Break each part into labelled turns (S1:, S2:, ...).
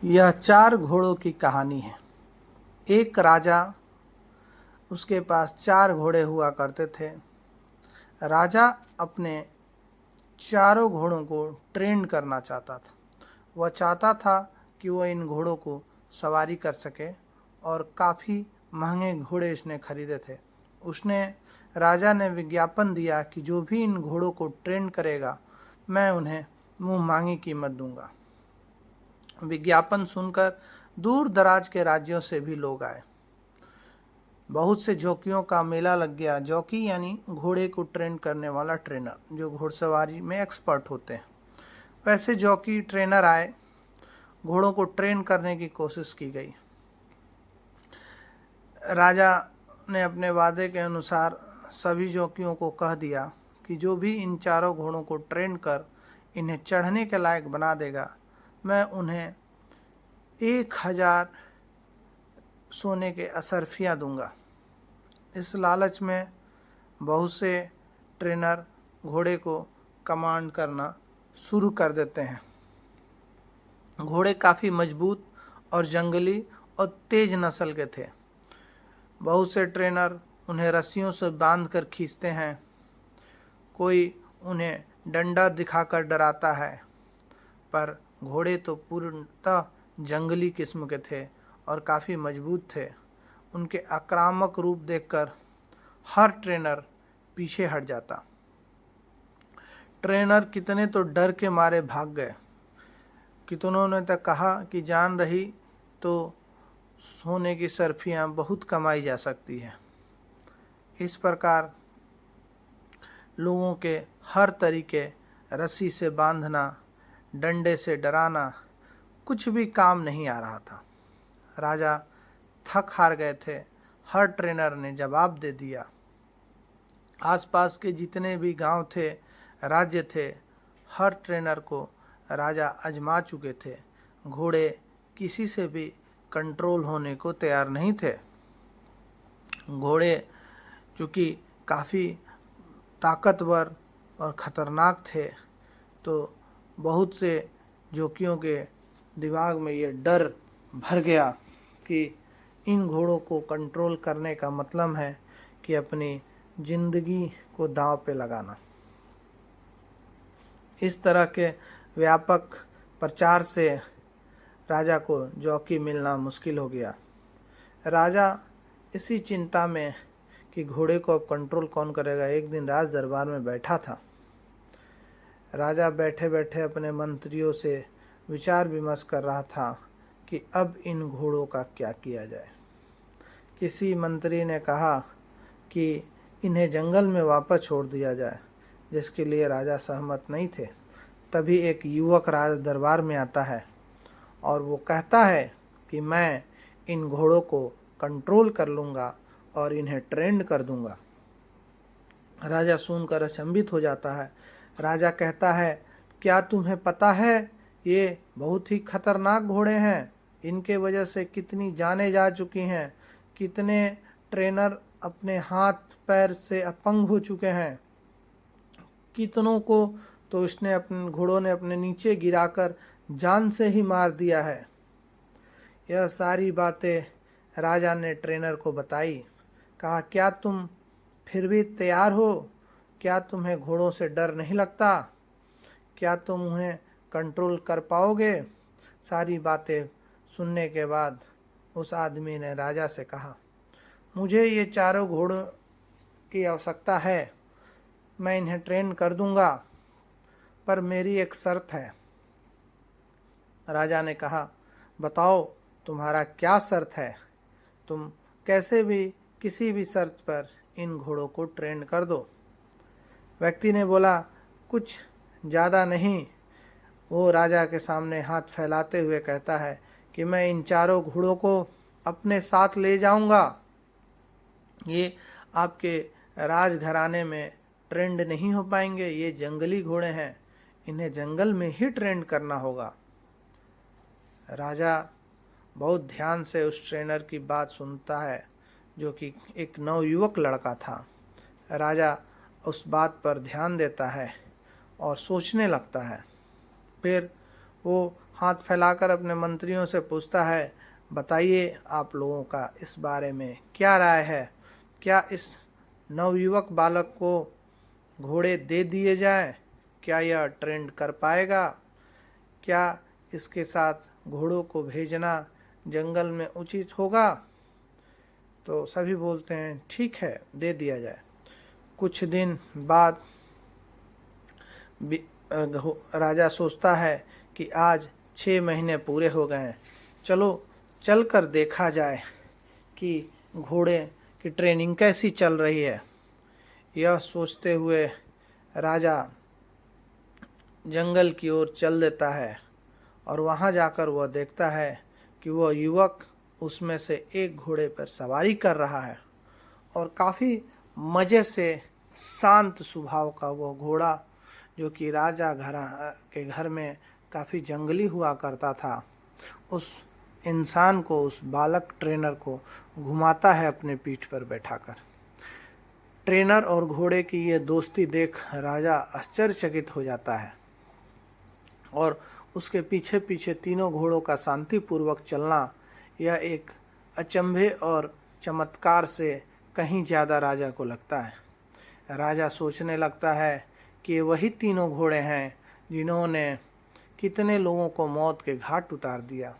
S1: यह 4 घोड़ों की कहानी है। एक राजा, उसके पास 4 घोड़े हुआ करते थे। राजा अपने चारों घोड़ों को ट्रेन करना चाहता था। वह चाहता था कि वह इन घोड़ों को सवारी कर सके और काफ़ी महंगे घोड़े इसने खरीदे थे। राजा ने विज्ञापन दिया कि जो भी इन घोड़ों को ट्रेन करेगा, मैं उन्हें मुँह मांगी कीमत दूंगा। विज्ञापन सुनकर दूर दराज के राज्यों से भी लोग आए। बहुत से जॉकियों का मेला लग गया। जॉकी यानी घोड़े को ट्रेन करने वाला ट्रेनर, जो घुड़सवारी में एक्सपर्ट होते हैं। वैसे जॉकी ट्रेनर आए, घोड़ों को ट्रेन करने की कोशिश की गई। राजा ने अपने वादे के अनुसार सभी जॉकियों को कह दिया कि जो भी इन चारों घोड़ों को ट्रेन कर इन्हें चढ़ने के लायक बना देगा, मैं उन्हें 1000 सोने के असरफियाँ दूंगा। इस लालच में बहुत से ट्रेनर घोड़े को कमांड करना शुरू कर देते हैं। घोड़े काफ़ी मजबूत और जंगली और तेज नस्ल के थे। बहुत से ट्रेनर उन्हें रस्सियों से बांध कर खींचते हैं। कोई उन्हें डंडा दिखाकर डराता है, पर घोड़े तो पूर्णतः जंगली किस्म के थे और काफ़ी मजबूत थे। उनके आक्रामक रूप देखकर हर ट्रेनर पीछे हट जाता। ट्रेनर कितने तो डर के मारे भाग गए। कितनों ने तो कहा कि जान रही तो सोने की सरफियाँ बहुत कमाई जा सकती है। इस प्रकार लोगों के हर तरीके, रस्सी से बांधना, डंडे से डराना, कुछ भी काम नहीं आ रहा था। राजा थक हार गए थे। हर ट्रेनर ने जवाब दे दिया। आसपास के जितने भी गांव थे, राज्य थे, हर ट्रेनर को राजा आजमा चुके थे। घोड़े किसी से भी कंट्रोल होने को तैयार नहीं थे। घोड़े चूँकि काफ़ी ताकतवर और ख़तरनाक थे, तो बहुत से जोकियों के दिमाग में ये डर भर गया कि इन घोड़ों को कंट्रोल करने का मतलब है कि अपनी ज़िंदगी को दांव पे लगाना। इस तरह के व्यापक प्रचार से राजा को जॉकी मिलना मुश्किल हो गया। राजा इसी चिंता में कि घोड़े को अब कंट्रोल कौन करेगा, एक दिन राज दरबार में बैठा था। राजा बैठे बैठे अपने मंत्रियों से विचार विमर्श कर रहा था कि अब इन घोड़ों का क्या किया जाए। किसी मंत्री ने कहा कि इन्हें जंगल में वापस छोड़ दिया जाए, जिसके लिए राजा सहमत नहीं थे। तभी एक युवक राज दरबार में आता है और वो कहता है कि मैं इन घोड़ों को कंट्रोल कर लूँगा और इन्हें ट्रेंड कर दूँगा। राजा सुनकर अचंभित हो जाता है। राजा कहता है, क्या तुम्हें पता है ये बहुत ही खतरनाक घोड़े हैं। इनके वजह से कितनी जानें जा चुकी हैं, कितने ट्रेनर अपने हाथ पैर से अपंग हो चुके हैं, कितनों को तो इसने अपने घोड़ों ने अपने नीचे गिराकर जान से ही मार दिया है। यह सारी बातें राजा ने ट्रेनर को बताई। कहा, क्या तुम फिर भी तैयार हो? क्या तुम्हें घोड़ों से डर नहीं लगता? क्या तुम उन्हें कंट्रोल कर पाओगे? सारी बातें सुनने के बाद उस आदमी ने राजा से कहा, मुझे ये चारों घोड़ों की आवश्यकता है, मैं इन्हें ट्रेन कर दूंगा, पर मेरी एक शर्त है। राजा ने कहा, बताओ तुम्हारा क्या शर्त है? तुम कैसे भी किसी भी शर्त पर इन घोड़ों को ट्रेन कर दो। व्यक्ति ने बोला, कुछ ज़्यादा नहीं। वो राजा के सामने हाथ फैलाते हुए कहता है कि मैं इन चारों घोड़ों को अपने साथ ले जाऊंगा। ये आपके राजघराने में ट्रेंड नहीं हो पाएंगे। ये जंगली घोड़े हैं, इन्हें जंगल में ही ट्रेंड करना होगा। राजा बहुत ध्यान से उस ट्रेनर की बात सुनता है, जो कि एक नवयुवक लड़का था। राजा उस बात पर ध्यान देता है और सोचने लगता है। फिर वो हाथ फैलाकर अपने मंत्रियों से पूछता है, बताइए आप लोगों का इस बारे में क्या राय है? क्या इस नवयुवक बालक को घोड़े दे दिए जाएं? क्या यह ट्रेंड कर पाएगा? क्या इसके साथ घोड़ों को भेजना जंगल में उचित होगा? तो सभी बोलते हैं ठीक है, दे दिया जाए। कुछ दिन बाद राजा सोचता है कि आज 6 महीने पूरे हो गए हैं, चलो चल कर देखा जाए कि घोड़े की ट्रेनिंग कैसी चल रही है। यह सोचते हुए राजा जंगल की ओर चल देता है और वहाँ जाकर वह देखता है कि वह युवक उसमें से एक घोड़े पर सवारी कर रहा है और काफ़ी मज़े से शांत स्वभाव का वह घोड़ा, जो कि राजा के घर में काफ़ी जंगली हुआ करता था, उस इंसान को, उस बालक ट्रेनर को घुमाता है अपने पीठ पर बैठाकर। ट्रेनर और घोड़े की ये दोस्ती देख राजा आश्चर्यचकित हो जाता है और उसके पीछे पीछे तीनों घोड़ों का शांतिपूर्वक चलना, यह एक अचंभे और चमत्कार से कहीं ज़्यादा राजा को लगता है। राजा सोचने लगता है कि ये वही तीनों घोड़े हैं जिन्होंने कितने लोगों को मौत के घाट उतार दिया।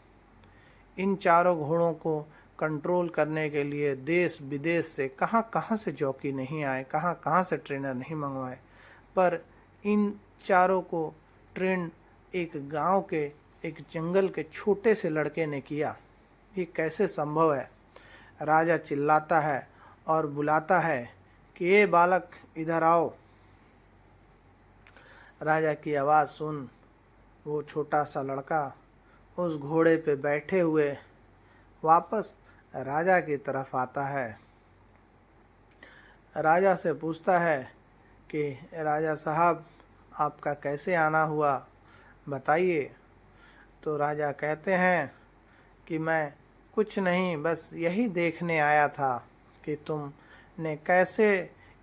S1: इन चारों घोड़ों को कंट्रोल करने के लिए देश विदेश से कहाँ कहाँ से जॉकी नहीं आए, कहाँ कहाँ से ट्रेनर नहीं मंगवाए, पर इन चारों को ट्रेन एक गांव के, एक जंगल के छोटे से लड़के ने किया। ये कैसे संभव है? राजा चिल्लाता है और बुलाता है कि ये बालक इधर आओ। राजा की आवाज़ सुन वो छोटा सा लड़का उस घोड़े पे बैठे हुए वापस राजा की तरफ आता है। राजा से पूछता है कि राजा साहब, आपका कैसे आना हुआ, बताइए। तो राजा कहते हैं कि मैं कुछ नहीं, बस यही देखने आया था कि तुमने कैसे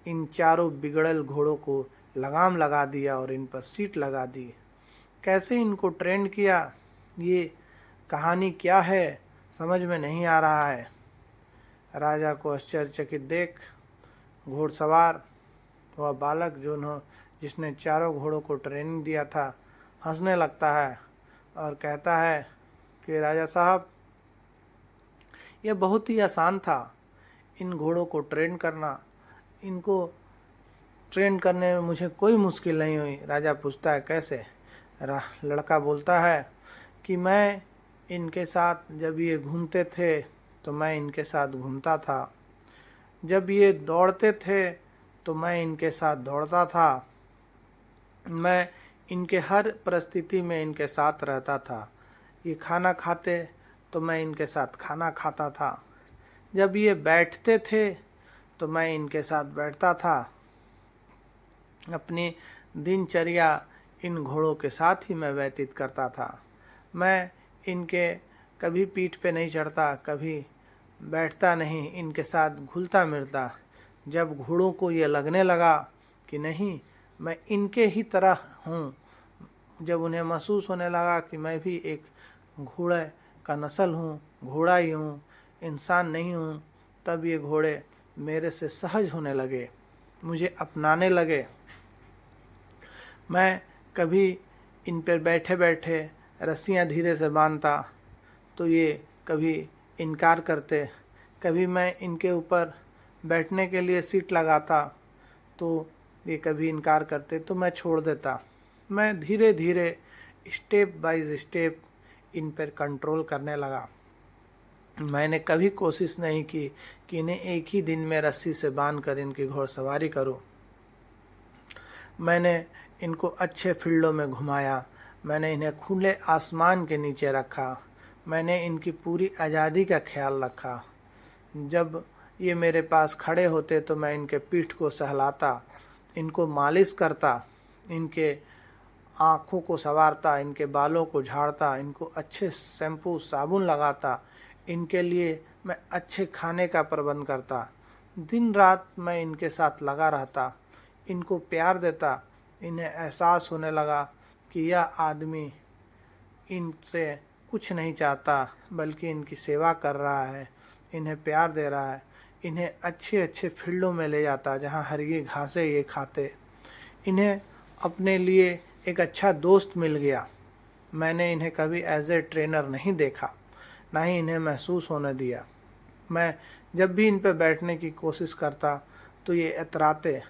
S1: इन चारों बिगड़ल घोड़ों को लगाम लगा दिया और इन पर सीट लगा दी, कैसे इनको ट्रेंड किया, ये कहानी क्या है, समझ में नहीं आ रहा है। राजा को आश्चर्यचकित देख घोड़सवार, वह बालक जिसने चारों घोड़ों को ट्रेनिंग दिया था, हंसने लगता है और कहता है कि राजा साहब, यह बहुत ही आसान था इन घोड़ों को ट्रेन करना, इनको ट्रेन करने में मुझे कोई मुश्किल नहीं हुई। राजा पूछता है कैसे? लड़का बोलता है कि मैं इनके साथ जब ये घूमते थे तो मैं इनके साथ घूमता था, जब ये दौड़ते थे तो मैं इनके साथ दौड़ता था, मैं इनके हर परिस्थिति में इनके साथ रहता था, ये खाना खाते तो मैं इनके साथ खाना खाता था, जब ये बैठते थे तो मैं इनके साथ बैठता था, अपनी दिनचर्या इन घोड़ों के साथ ही मैं व्यतीत करता था। मैं इनके कभी पीठ पे नहीं चढ़ता, कभी बैठता नहीं, इनके साथ घुलता मिलता। जब घोड़ों को ये लगने लगा कि नहीं, मैं इनके ही तरह हूँ, जब उन्हें महसूस होने लगा कि मैं भी एक घोड़े का नस्ल हूँ, घोड़ा ही हूँ, इंसान नहीं हूँ, तब ये घोड़े मेरे से सहज होने लगे, मुझे अपनाने लगे। मैं कभी इन पर बैठे बैठे रस्सियाँ धीरे से बांधता तो ये कभी इनकार करते, कभी मैं इनके ऊपर बैठने के लिए सीट लगाता तो ये कभी इनकार करते, तो मैं छोड़ देता। मैं धीरे धीरे स्टेप बाय स्टेप इन पर कंट्रोल करने लगा। मैंने कभी कोशिश नहीं की कि इन्हें एक ही दिन में रस्सी से बांधकर इनकी घोड़सवारी करूं। मैंने इनको अच्छे फील्डों में घुमाया, मैंने इन्हें खुले आसमान के नीचे रखा, मैंने इनकी पूरी आज़ादी का ख्याल रखा। जब ये मेरे पास खड़े होते तो मैं इनके पीठ को सहलाता, इनको मालिश करता, इनके आँखों को संवारता, इनके बालों को झाड़ता, इनको अच्छे शैम्पू साबुन लगाता, इनके लिए मैं अच्छे खाने का प्रबंध करता। दिन रात मैं इनके साथ लगा रहता, इनको प्यार देता। इन्हें एहसास होने लगा कि यह आदमी इनसे कुछ नहीं चाहता, बल्कि इनकी सेवा कर रहा है, इन्हें प्यार दे रहा है, इन्हें अच्छे अच्छे फील्डों में ले जाता जहाँ हरी घासें ये खाते। इन्हें अपने लिए एक अच्छा दोस्त मिल गया। मैंने इन्हें कभी एज ए ट्रेनर नहीं देखा, ना ही इन्हें महसूस होने दिया। मैं जब भी इन पर बैठने की कोशिश करता तो ये इतराते,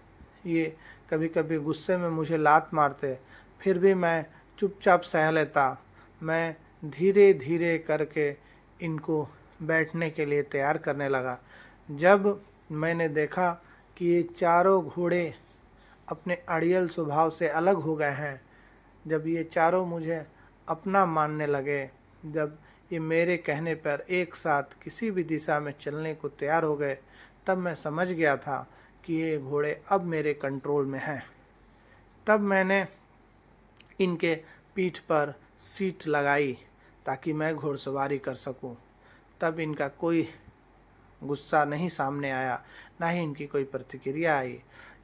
S1: ये कभी कभी गुस्से में मुझे लात मारते, फिर भी मैं चुपचाप सह लेता। मैं धीरे धीरे करके इनको बैठने के लिए तैयार करने लगा। जब मैंने देखा कि ये चारों घोड़े अपने अड़ियल स्वभाव से अलग हो गए हैं, जब ये चारों मुझे अपना मानने लगे, जब ये मेरे कहने पर एक साथ किसी भी दिशा में चलने को तैयार हो गए, तब मैं समझ गया था कि ये घोड़े अब मेरे कंट्रोल में हैं। तब मैंने इनके पीठ पर सीट लगाई ताकि मैं घुड़सवारी कर सकूं। तब इनका कोई गुस्सा नहीं सामने आया, ना ही इनकी कोई प्रतिक्रिया आई।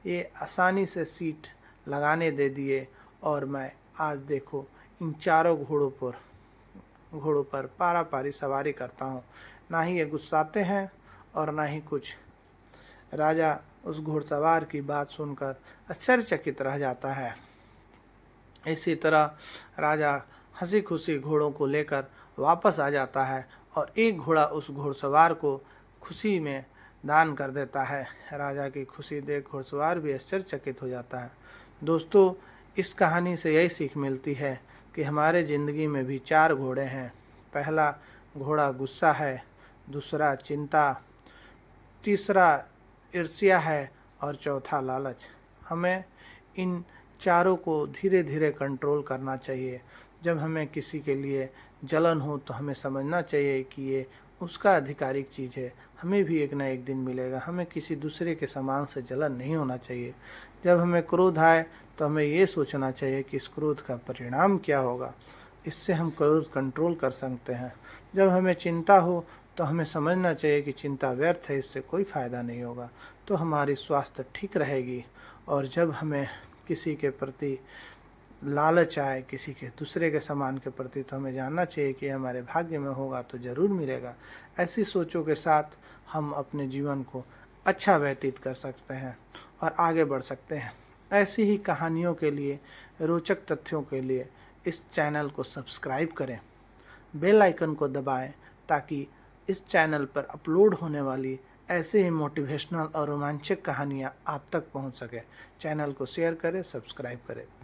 S1: ये आसानी से सीट लगाने दे दिए और मैं आज देखो इन चारों घोड़ों पर पारा पारी सवारी करता हूँ। ना ही ये गुस्साते हैं और ना ही कुछ। राजा उस घुड़सवार की बात सुनकर आश्चर्यचकित रह जाता है। इसी तरह राजा हंसी खुशी घोड़ों को लेकर वापस आ जाता है और एक घोड़ा उस घुड़सवार को खुशी में दान कर देता है। राजा की खुशी देख घुड़सवार भी आश्चर्यचकित हो जाता है। दोस्तों, इस कहानी से यही सीख मिलती है कि हमारे ज़िंदगी में भी 4 घोड़े हैं। पहला घोड़ा गुस्सा है, दूसरा चिंता, तीसरा ईर्ष्या है और चौथा लालच। हमें इन चारों को धीरे धीरे कंट्रोल करना चाहिए। जब हमें किसी के लिए जलन हो तो हमें समझना चाहिए कि ये उसका आधिकारिक चीज़ है, हमें भी एक ना एक दिन मिलेगा। हमें किसी दूसरे के सामान से जलन नहीं होना चाहिए। जब हमें क्रोध आए तो हमें ये सोचना चाहिए कि इस क्रोध का परिणाम क्या होगा, इससे हम क्रोध कंट्रोल कर सकते हैं। जब हमें चिंता हो तो हमें समझना चाहिए कि चिंता व्यर्थ है, इससे कोई फ़ायदा नहीं होगा, तो हमारी स्वास्थ्य ठीक रहेगी। और जब हमें किसी के प्रति लालच आए, किसी के दूसरे के सामान के प्रति, तो हमें जानना चाहिए कि हमारे भाग्य में होगा तो ज़रूर मिलेगा। ऐसी सोचों के साथ हम अपने जीवन को अच्छा व्यतीत कर सकते हैं और आगे बढ़ सकते हैं। ऐसी ही कहानियों के लिए, रोचक तथ्यों के लिए इस चैनल को सब्सक्राइब करें, बेल आइकन को दबाएं ताकि इस चैनल पर अपलोड होने वाली ऐसे ही मोटिवेशनल और रोमांचक कहानियाँ आप तक पहुँच सके। चैनल को शेयर करें, सब्सक्राइब करें।